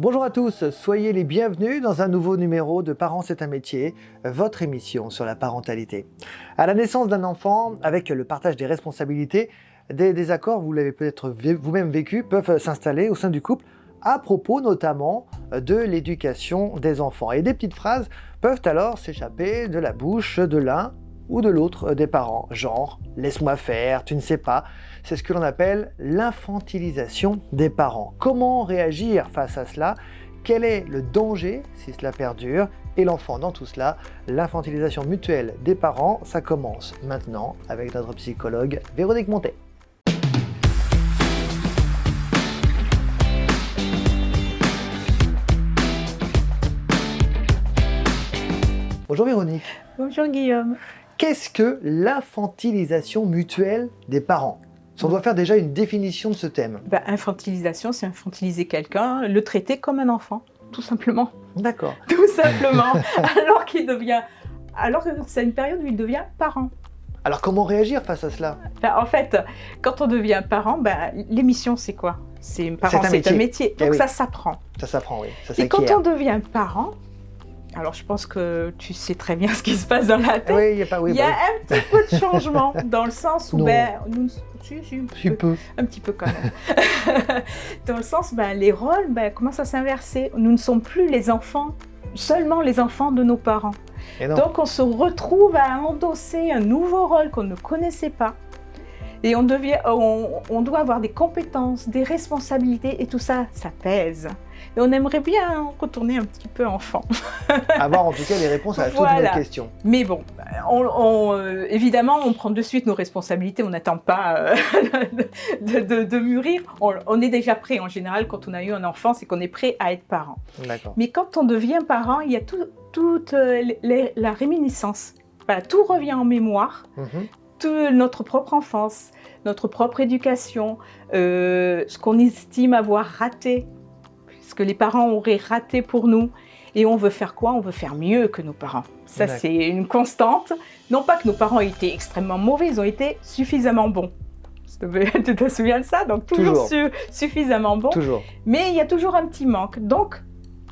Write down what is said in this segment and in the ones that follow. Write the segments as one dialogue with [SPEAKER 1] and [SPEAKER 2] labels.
[SPEAKER 1] Bonjour à tous, soyez les bienvenus dans un nouveau numéro de Parents c'est un métier, votre émission sur la parentalité. À la naissance d'un enfant, avec le partage des responsabilités, des désaccords, vous l'avez peut-être vous-même vécu, peuvent s'installer au sein du couple à propos notamment de l'éducation des enfants. Et des petites phrases peuvent alors s'échapper de la bouche de l'un ou de l'autre des parents, genre « laisse-moi faire, tu ne sais pas ». C'est ce que l'on appelle l'infantilisation des parents. Comment réagir face à cela? Quel est le danger si cela perdure? Et l'enfant dans tout cela? L'infantilisation mutuelle des parents, ça commence maintenant avec notre psychologue Véronique Montet. Bonjour Véronique.
[SPEAKER 2] Bonjour Guillaume.
[SPEAKER 1] Qu'est-ce que l'infantilisation mutuelle des parents? Si on doit faire déjà une définition de ce thème.
[SPEAKER 2] Infantilisation, c'est infantiliser quelqu'un, le traiter comme un enfant, tout simplement.
[SPEAKER 1] D'accord.
[SPEAKER 2] Tout simplement, alors que c'est une période où il devient parent.
[SPEAKER 1] Alors comment réagir face à cela?
[SPEAKER 2] En fait, quand on devient parent, l'émission c'est quoi? C'est un métier, donc ça s'apprend.
[SPEAKER 1] Ça s'apprend, oui. Ça
[SPEAKER 2] Et
[SPEAKER 1] s'acquiert.
[SPEAKER 2] quand on devient parent, alors je pense que tu sais très bien ce qui se passe dans la tête.
[SPEAKER 1] Oui, il y a
[SPEAKER 2] un petit peu de changement, dans le sens où,
[SPEAKER 1] Non.
[SPEAKER 2] un petit peu quand même. Dans le sens, les rôles commencent à s'inverser. Nous ne sommes plus les enfants, seulement les enfants de nos parents.
[SPEAKER 1] Et non.
[SPEAKER 2] Donc on se retrouve à endosser un nouveau rôle qu'on ne connaissait pas. Et on doit avoir des compétences, des responsabilités, et tout ça, ça pèse. Et on aimerait bien retourner un petit peu enfant.
[SPEAKER 1] Avoir en tout cas les réponses à toutes nos questions.
[SPEAKER 2] Mais bon, évidemment, on prend de suite nos responsabilités, on n'attend pas de mûrir. On est déjà prêt. En général, quand on a eu un enfant, c'est qu'on est prêt à être parent.
[SPEAKER 1] D'accord.
[SPEAKER 2] Mais quand on devient parent, il y a toute la réminiscence. Voilà, tout revient en mémoire. Toute notre propre enfance, notre propre éducation, ce qu'on estime avoir raté, ce que les parents auraient raté pour nous. Et on veut faire quoi? On veut faire mieux que nos parents. Ça, c'est une constante. Non pas que nos parents aient été extrêmement mauvais, ils ont été suffisamment bons. Tu te souviens de ça? Donc toujours suffisamment bons.
[SPEAKER 1] Toujours.
[SPEAKER 2] Mais il y a toujours un petit manque. Donc,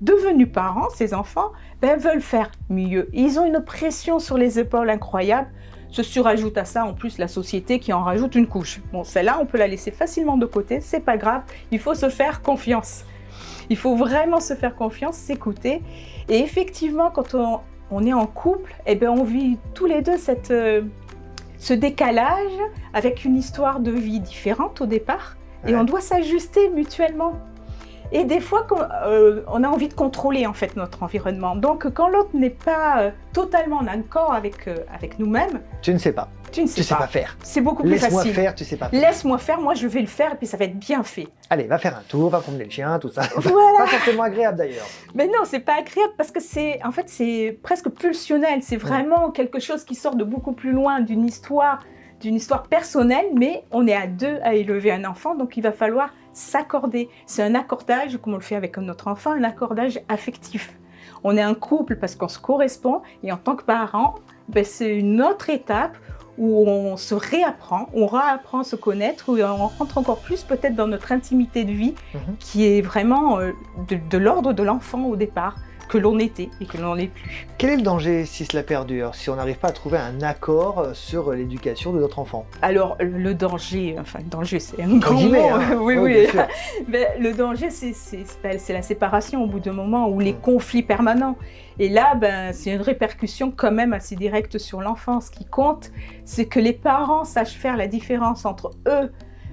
[SPEAKER 2] devenus parents, ces enfants veulent faire mieux. Ils ont une pression sur les épaules incroyable. Se surajoute à ça en plus la société qui en rajoute une couche. Bon, celle-là, on peut la laisser facilement de côté, c'est pas grave, il faut se faire confiance. Il faut vraiment se faire confiance, s'écouter. Et effectivement, quand on est en couple, on vit tous les deux ce décalage avec une histoire de vie différente au départ. Et on doit s'ajuster mutuellement. Et des fois, on a envie de contrôler en fait notre environnement. Donc, quand l'autre n'est pas totalement en accord avec nous-mêmes,
[SPEAKER 1] tu ne sais pas.
[SPEAKER 2] Tu ne sais pas
[SPEAKER 1] faire.
[SPEAKER 2] C'est beaucoup plus facile.
[SPEAKER 1] Laisse-moi faire, tu sais pas faire.
[SPEAKER 2] Laisse-moi faire, moi je vais le faire et puis ça va être bien fait.
[SPEAKER 1] Allez, va faire un tour, va promener le chien, tout ça.
[SPEAKER 2] Voilà.
[SPEAKER 1] Pas forcément agréable d'ailleurs.
[SPEAKER 2] Mais non, c'est pas agréable parce que c'est presque pulsionnel. C'est vraiment quelque chose qui sort de beaucoup plus loin d'une histoire personnelle, mais on est à deux à élever un enfant, donc il va falloir s'accorder. C'est un accordage, comme on le fait avec notre enfant, un accordage affectif. On est un couple parce qu'on se correspond, et en tant que parent, c'est une autre étape où on se réapprend, on réapprend à se connaître, où on rentre encore plus peut-être dans notre intimité de vie, qui est vraiment de l'ordre de l'enfant au départ, que l'on était et que l'on n'est plus.
[SPEAKER 1] Quel est le danger si cela perdure, si on n'arrive pas à trouver un accord sur l'éducation de notre enfant?
[SPEAKER 2] Alors, le danger, c'est un grand mot. Oui. Mais le danger, c'est la séparation au bout d'un moment, ou les conflits permanents. Et là, c'est une répercussion quand même assez directe sur l'enfant. Ce qui compte, c'est que les parents sachent faire la différence entre eux,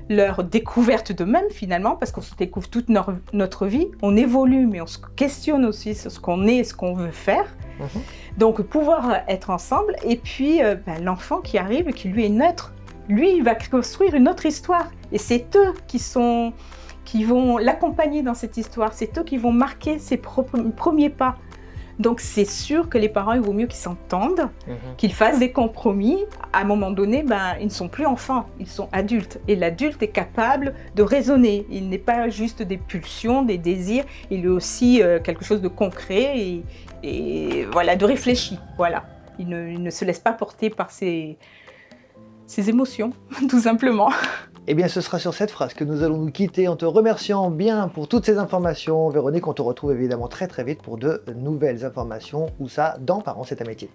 [SPEAKER 2] leur découverte d'eux-mêmes finalement, parce qu'on se découvre toute notre vie, on évolue, mais on se questionne aussi sur ce qu'on est et ce qu'on veut faire. Donc pouvoir être ensemble, et puis l'enfant qui arrive, qui lui est neutre, lui il va construire une autre histoire, et c'est eux qui vont l'accompagner dans cette histoire, c'est eux qui vont marquer ses premiers pas. Donc c'est sûr que les parents, il vaut mieux qu'ils s'entendent, qu'ils fassent des compromis. À un moment donné, ils ne sont plus enfants, ils sont adultes. Et l'adulte est capable de raisonner. Il n'est pas juste des pulsions, des désirs, il est aussi quelque chose de concret et voilà, de réfléchi. Voilà. Il ne se laisse pas porter par ses émotions, tout simplement.
[SPEAKER 1] Eh bien, ce sera sur cette phrase que nous allons nous quitter en te remerciant bien pour toutes ces informations. Véronique, on te retrouve évidemment très vite pour de nouvelles informations. Où ça, dans Parents, c'est un métier.